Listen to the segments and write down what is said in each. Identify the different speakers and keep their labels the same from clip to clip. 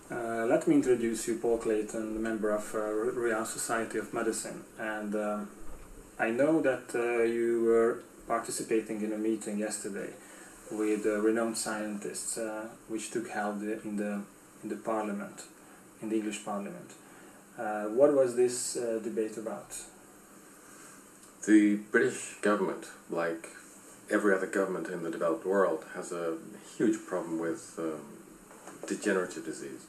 Speaker 1: Let me introduce you, Paul Clayton, member of Royal Society of Medicine. And I know that you were participating in a meeting yesterday with renowned scientists, which took held in the Parliament, in the English Parliament. What was this debate about?
Speaker 2: The British government, like every other government in the developed world, has a huge problem with degenerative disease.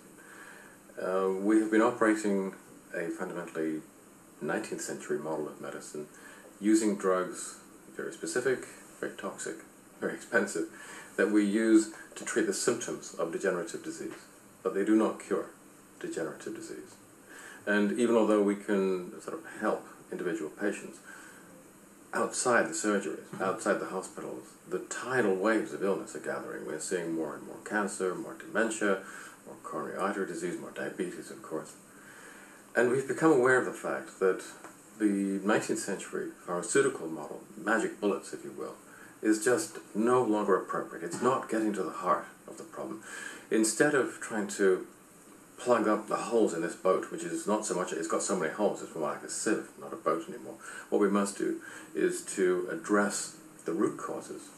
Speaker 2: We have been operating a fundamentally 19th century model of medicine, using drugs, very specific, very toxic, very expensive, that we use to treat the symptoms of degenerative disease, but they do not cure degenerative disease. And even although we can sort of help individual patients, outside the surgeries, outside the hospitals, the tidal waves of illness are gathering. We're seeing more and more cancer, more dementia, more coronary artery disease, more diabetes, of course. And we've become aware of the fact that the 19th century pharmaceutical model, magic bullets if you will, is just no longer appropriate. It's not getting to the heart of the problem. Instead of trying to plug up the holes in this boat, which is not so much, it's got so many holes, it's more like a sieve, not a boat anymore. What we must do is to address the root causes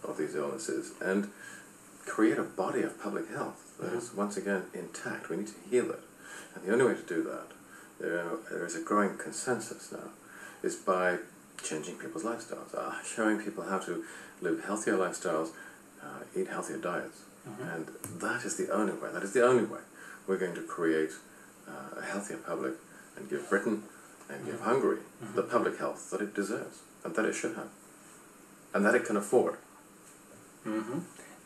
Speaker 2: of these illnesses and create a body of public health that is once again intact. We need to heal it. And the only way to do that, there is a growing consensus now, is by changing people's lifestyles, showing people how to live healthier lifestyles, eat healthier diets. And that is the only way we're going to create a healthier public and give Britain and give Hungary the public health that it deserves and that it should have and that it can afford.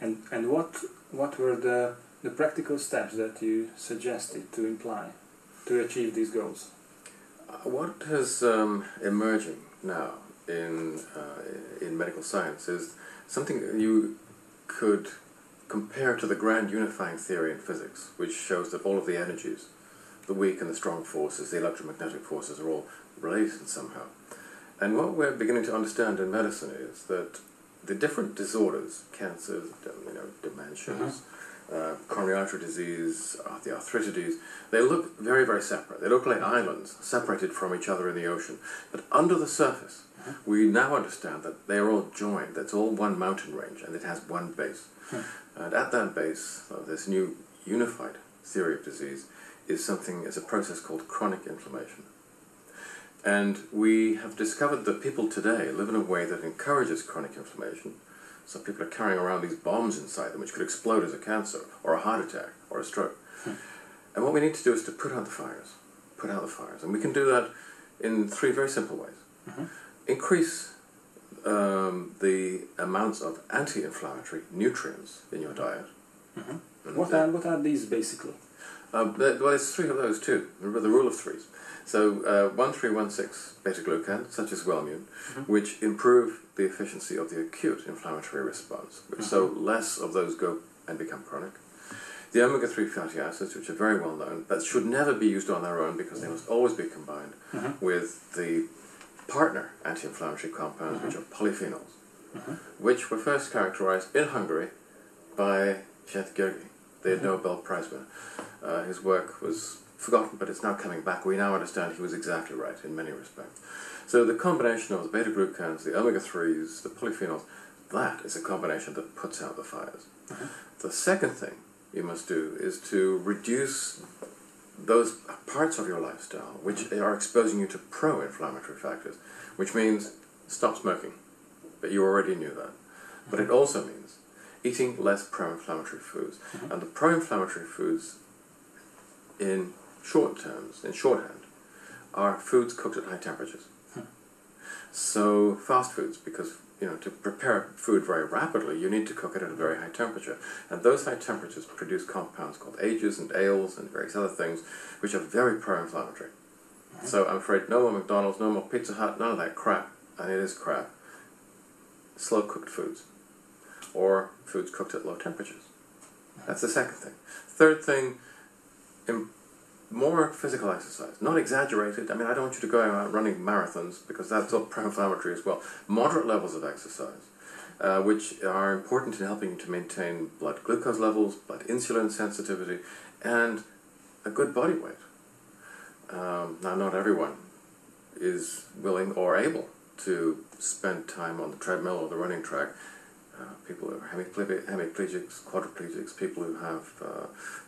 Speaker 1: And what were the practical steps that you suggested to imply to achieve these goals?
Speaker 2: What is emerging now in medical science is something that you could compare to the grand unifying theory in physics, which shows that all of the energies, the weak and the strong forces, the electromagnetic forces, are all related somehow. And what we're beginning to understand in medicine is that the different disorders, cancers, dementias, coronary artery disease, the arthritides, they look very, very separate. They look like islands separated from each other in the ocean. But under the surface, we now understand that they are all joined. That's all one mountain range, and it has one base. And at that base, this new unified theory of disease is a process called chronic inflammation. And we have discovered that people today live in a way that encourages chronic inflammation. So people are carrying around these bombs inside them which could explode as a cancer or a heart attack or a stroke. And what we need to do is to put out the fires. And we can do that in three very simple ways. Increase the amounts of anti-inflammatory nutrients in your diet.
Speaker 1: What are these basically?
Speaker 2: Well, there's three of those too, the rule of threes. So 1,3,1,6 beta-glucans, such as Wellmune, which improve the efficiency of the acute inflammatory response, so less of those go and become chronic. The omega-3 fatty acids, which are very well known, but should never be used on their own because they must always be combined with the partner anti-inflammatory compounds, which are polyphenols, which were first characterized in Hungary by Chef Gergi, the Nobel Prize winner. His work was forgotten, but it's now coming back. We now understand he was exactly right in many respects. So the combination of the beta-glucans, the omega-3s, the polyphenols, that is a combination that puts out the fires. The second thing you must do is to reduce those parts of your lifestyle which are exposing you to pro-inflammatory factors, which means stop smoking, but you already knew that. But it also means eating less pro-inflammatory foods. And the pro-inflammatory foods, in short terms, in shorthand, are foods cooked at high temperatures. So fast foods, because to prepare food very rapidly, you need to cook it at a very high temperature. And those high temperatures produce compounds called ages and ales and various other things, which are very pro-inflammatory. So I'm afraid no more McDonald's, no more Pizza Hut, none of that crap, and it is crap. Slow-cooked foods, or foods cooked at low temperatures. That's the second thing. Third thing, more physical exercise. Not exaggerated. I mean, I don't want you to go out running marathons because that's all pro-inflammatory as well. Moderate levels of exercise. which are important in helping to maintain blood glucose levels, blood insulin sensitivity, and a good body weight. Now, not everyone is willing or able to spend time on the treadmill or the running track. People who are hemiplegics, quadriplegics, people who have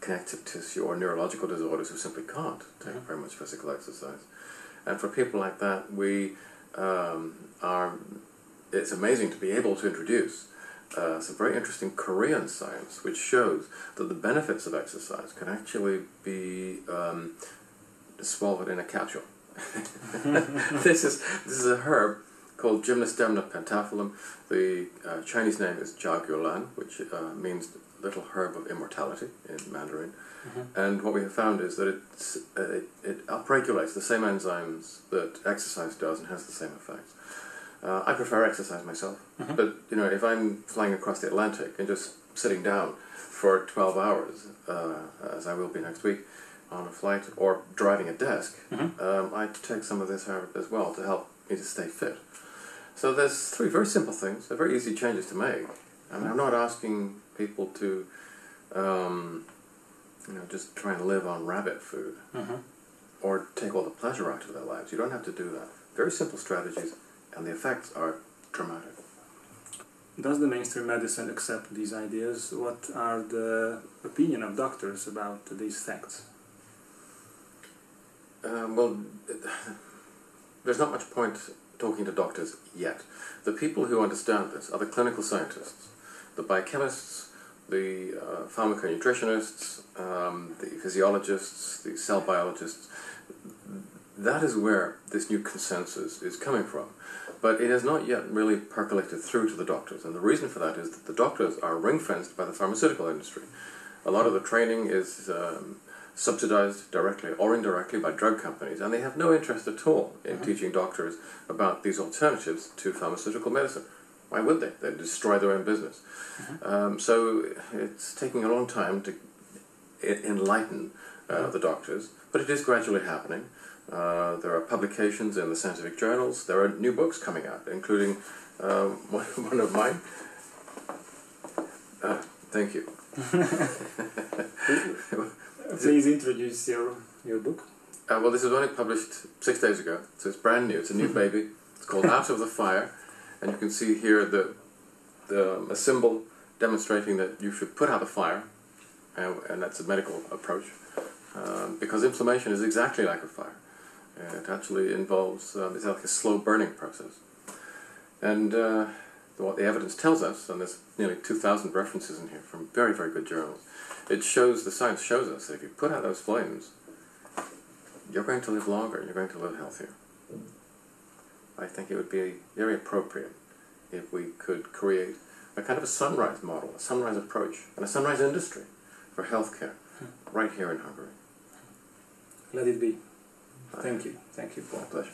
Speaker 2: connective tissue or neurological disorders who simply can't take very much physical exercise. And for people like that, it's amazing to be able to introduce some very interesting Korean science which shows that the benefits of exercise can actually be swallowed in a capsule. This is a herb called Gymnostemna pentaphyllum. The Chinese name is Jiagulan, which means little herb of immortality in Mandarin. And what we have found is that it upregulates the same enzymes that exercise does and has the same effects. I prefer exercise myself, but if I'm flying across the Atlantic and just sitting down for 12 hours, as I will be next week, on a flight, or driving a desk, I take some of this herb as well to help me to stay fit. So there's three very simple things, they're very easy changes to make. I mean, I'm not asking people to just try and live on rabbit food or take all the pleasure out of their lives. You don't have to do that. Very simple strategies, and the effects are dramatic.
Speaker 1: Does the mainstream medicine accept these ideas? What are the opinion of doctors about these facts?
Speaker 2: Well, there's not much point talking to doctors yet. The people who understand this are the clinical scientists, the biochemists, the pharmaconutritionists, the physiologists, the cell biologists. That is where this new consensus is coming from. But it has not yet really percolated through to the doctors. And the reason for that is that the doctors are ring-fenced by the pharmaceutical industry. A lot of the training is subsidized directly or indirectly by drug companies, and they have no interest at all in teaching doctors about these alternatives to pharmaceutical medicine. Why would they? They'd destroy their own business. So it's taking a long time to enlighten the doctors, but it is gradually happening. There are publications in the scientific journals. There are new books coming out, including one of mine. Thank you.
Speaker 1: Please introduce your book.
Speaker 2: Well, this was only published 6 days ago, so it's brand new. It's a new baby. It's called Out of the Fire, and you can see here a symbol demonstrating that you should put out the fire, and that's a medical approach, because inflammation is exactly like a fire. It actually involves, it's like a slow burning process. And what the evidence tells us, and there's nearly 2,000 references in here from very, very good journals, the science shows us that if you put out those flames, you're going to live longer, you're going to live healthier. I think it would be very appropriate if we could create a kind of a sunrise model, a sunrise approach, and a sunrise industry for healthcare right here in Hungary.
Speaker 1: Let it be. Thank you. Thank you, Paul.
Speaker 2: My pleasure.